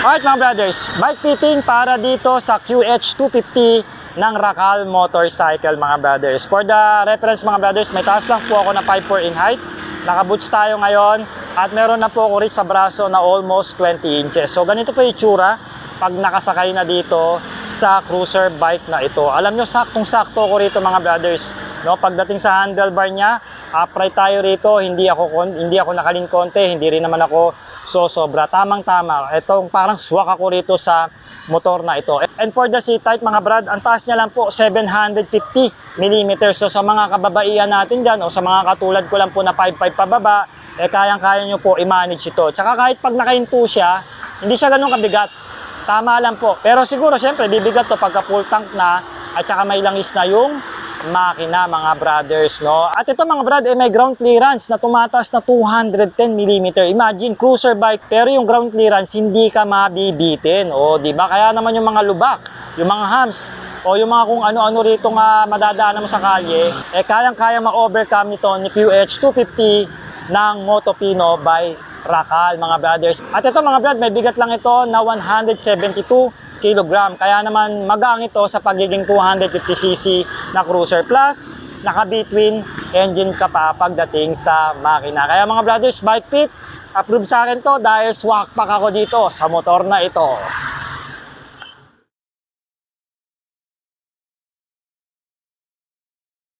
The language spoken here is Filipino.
Alright mga brothers, bike fitting para dito sa QH250 ng Racal Motorcycle mga brothers. For the reference mga brothers, may taas lang po ako na 5'4" in height. Naka-boots tayo ngayon at meron na po ako reach sa braso na almost 20 inches. So ganito po yung itsura pag nakasakay na dito sa cruiser bike na ito. Alam nyo, saktong-sakto ko rito mga brothers. No, pagdating sa handlebar niya, upright tayo rito, hindi ako nakaling konti, hindi rin naman ako sobra. Tamang-tama. Itong parang swak ako rito sa motor na ito. And for the seat height mga brad, ang taas niya lang po 750 mm. So sa mga kababaihan natin dyan o sa mga katulad ko lang po na 5'5" pababa, kayang-kaya nyo po i-manage ito. Tsaka kahit pag nakahinto siya, hindi siya ganun kabigat. Tama lang po. Pero siguro syempre bibigat to pagka full tank na at saka may langis na yung makina mga brothers, no? At ito mga brad, may ground clearance na tumataas na 210 mm. Imagine, cruiser bike, pero yung ground clearance hindi ka mabibitin. O, di ba? Kaya naman yung mga lubak, yung mga hams, o yung mga kung ano-ano rito nga madadaanan mo sa kalye, kayang-kaya ma-overcome nito ni QH250 ng Motopino by Racal mga brothers. At ito mga brad, may bigat lang ito na 172 kilogram. Kaya naman magaang ito sa pagiging 250cc na cruiser. Plus, naka-between engine ka pa pagdating sa makina. Kaya mga brothers, bike fit, approve sa akin to dahil swak pack ako dito sa motor na ito.